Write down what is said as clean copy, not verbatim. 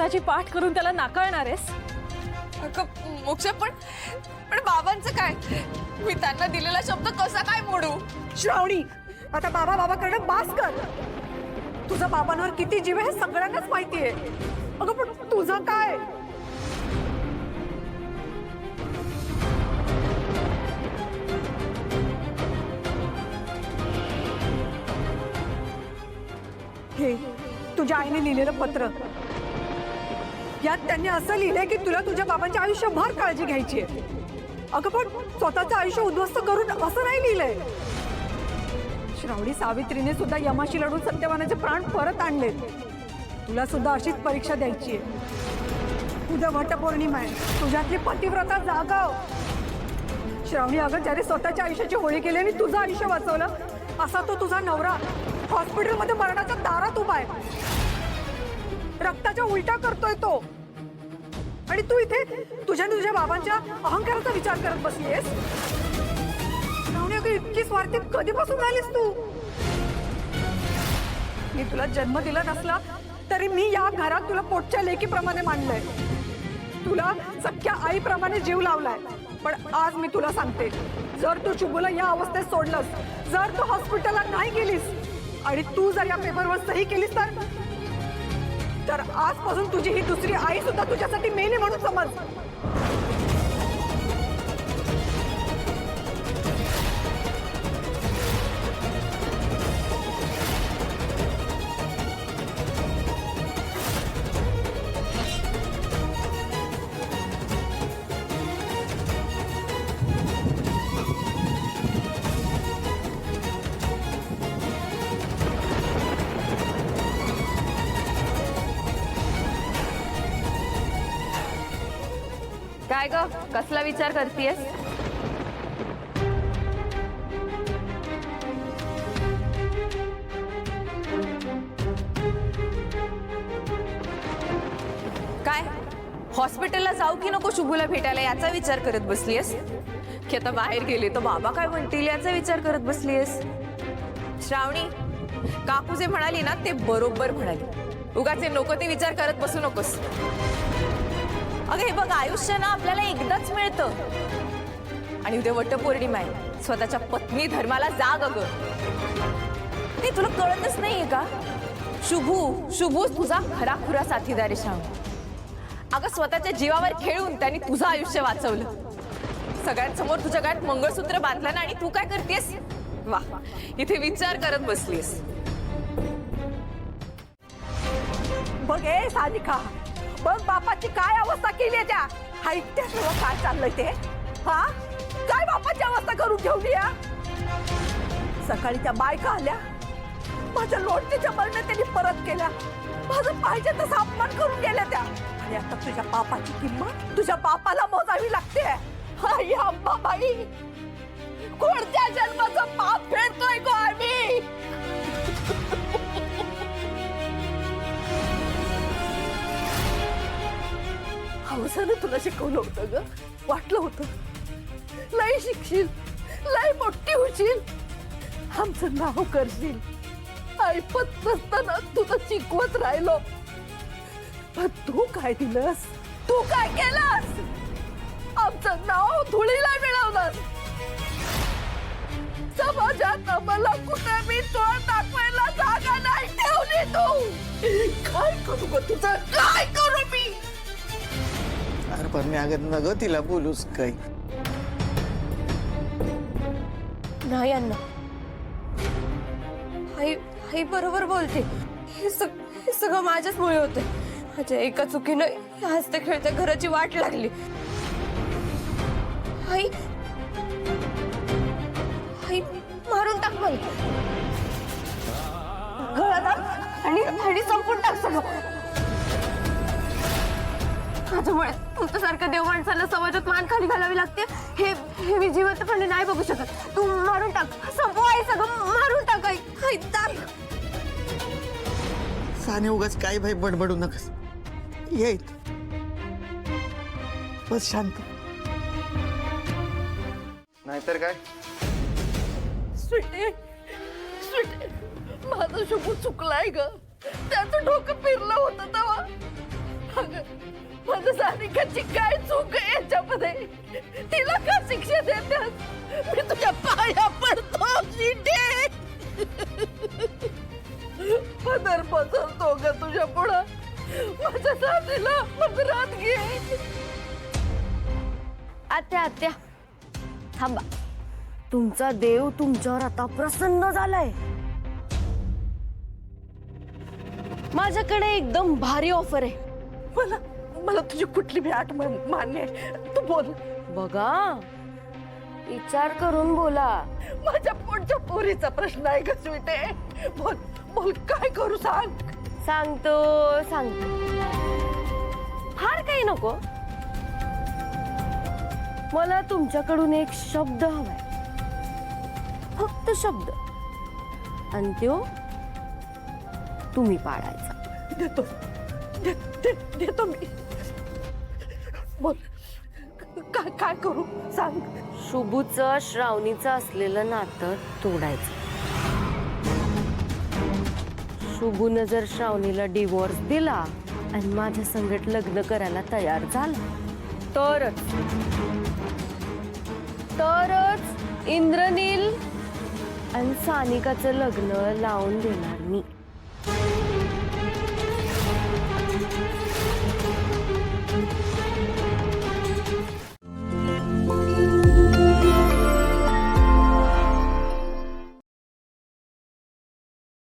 स्वतःची पाठ करून त्याला नाकारणार आहेस? मोक्ष पण बाबांचं काय? मी त्यांना दिलेला शब्द कसा काय मोडू? श्रावणी, आता बाबा बाबा करणं बास कर. तुझा बाबांवर किती जीव आहे हे सगळ्यांनाच माहिती आहे. अगं पण तुझं काय? हे तुझ्या आईने लिहिलेलं पत्र, यात त्यांनी असं लिहिलंय की तुला तुझ्या बाबांच्या आयुष्यभर काळजी घ्यायची आहे. अगं पण स्वतःचं आयुष्य उद्ध्वस्त करून असं नाही लिहिलंय. श्रावणी, सावित्रीने सुद्धा यमाशी लढून सत्यवानाचे प्राण परत आणले. तुला सुद्धा अशीच परीक्षा द्यायची आहे. उद्या वटपौर्णिमा आहे, तुझ्यातली पतिव्रता जागाव. श्रावणी, अगं ज्याने स्वतःच्या आयुष्याची होळी केली आणि तुझं आयुष्य वाचवलं, असा तो तुझा नवरा हॉस्पिटलमध्ये मरणाच्या दारात उभा आहे. रक्ताच्या उलट्या करतोय तो, आणि तू इथे तुझ्या बाबांच्या अहंकाराचा विचार करत बसलीयस. श्रावणी, अगं इतकी स्वार्थी कधीपासून झालीस तू? मी तुला जन्म दिला नसला तरी मी या घरात तुला पोटच्या लेकीप्रमाणे मानलंय. तुला सख्या आईप्रमाणे जीव लावलाय. पण आज मी तुला सांगते, जर तू शुभूला या अवस्थेत सोडलंस, जर तू हॉस्पिटलला नाही गेलीस आणि तू जर या पेपरवर सही केलीस तर आजपासून तुझी ही दुसरी आई सुद्धा तुझ्यासाठी मेली म्हणून समज. काय ग, कसला विचार करतेयस? काय हॉस्पिटलला जाऊ की नको शुभूला भेटायला याचा विचार करत बसलीयस? की आता बाहेर गेले तर बाबा काय म्हणतील याचा विचार करत बसलीयस? श्रावणी, काकू जे म्हणाली ना ते बरोबर म्हणाली. उगाचे नको ते विचार करत बसू नकोस. अगं हे बघ, आयुष्य ना आपल्याला एकदाच मिळतं. आणि उद्या वटपौर्णिमा आहे, स्वतःच्या पत्नी धर्माला जाग. अगं ते तुला कळतच नाहीये का? शुभू तुझा खरा खुरा साथीदार आहे श्रावणी. अगं स्वतःच्या जीवावर खेळून त्यांनी तुझं आयुष्य वाचवलं. सगळ्यांसमोर तुझ्या गळ्यात मंगळसूत्र बांधलं ना, आणि तू काय करतेस? वा, इथे विचार करत बसलीस. बघ ए सानिका, बघ बापाची काय अवस्था केली आहे त्या. ऐकते सर्व काय चाललंय ते? हा, काय बापाची अवस्था करून ठेवली या? सकाळी त्या बायका आल्या, माझ्या लोटणीच्या बरण्या त्यांनी परत केल्या, माझं पाहिजे तसा अपमान करून गेल्या त्या. आणि आता तुझ्या बापाची किंमत तुझ्या बापाला मोजावी लागते. आई अंबाबाई, कोणत्या जन्माचं पाप फेडतोय गो आम्ही? हौसानं तुला शिकवलं होतं ग, वाटलं होतं लय शिकशील, लय मोठी होशील, आमचं नाव करशील. ऐपत नसताना तुझं शिकवत राहिलो. पण तू काय दिलंस? तू काय केलंस? आमचं नाव धुळीला मिळवलंस. समाजात आम्हाला कुठे मी तोंड दाखवायला जागा नाही ठेवली. तू काय करू ग? तुझं काय करू मी? अरे पण मी अगं नग तिला बोलूस काही नाही अण्णा, आई बरोबर बोलते. हे सगळं माझ्याचमुळे होते. माझ्या एका चुकीनं हसते खेळत्या घराची वाट लागली. आई मारून टाक मला, गळा आणि संपून टाक सगळं. माझ्यामुळे तुमच्यासारखं देव माणसाला समाजात मान खाली घालावी लागते. हे मी जिवंतपणे नाही बघू शकत. तू मारून टाक, संपव आई, सगळं मारून टाक. आई टाक. साने, उगाच काही भाई बडबडू नकस. येत बस शांत. नाहीतर काय? स्वीटी, माझं शुभ चुकलाय ग. त्याचं डोकं फिरलं होतं तेव्हा माझं सानिकाची काय चूक आहे याच्यामध्ये? तिला का शिक्षा देतात? मी तुझ्या पाया पडतो शिटे. पदर पसरतो ग तुझ्या पुढं. माझ्या साथीला पदरात घे. आत्या आत्या थांबा, तुमचा देव तुमच्यावर आता प्रसन्न झालाय. माझ्याकडे एकदम भारी ऑफर आहे. मला मला तुझी कुठली भी आठवण मान्य आहे. तू बोल. बघा, विचार करून बोला. माझ्या पुढच्या पोरीचा प्रश्न आहे ग स्वीटे. बोल बोल, काय करू सांग. सांगतो सांगतो, फार काही नको. मला तुमच्याकडून एक शब्द हवाय, फक्त शब्द, आणि तो तुम्ही पाळायचा. देतो देतो मी. बोल, काय काय करू सांग. शुभूचं श्रावणीचं असलेलं नातं तोडायचं. शुभूनं जर श्रावणीला डिवोर्स दिला आणि माझ्या संगत लग्न करायला तयार झाला तरच इंद्रनील आणि सानिकाचं लग्न लावून देणार मी.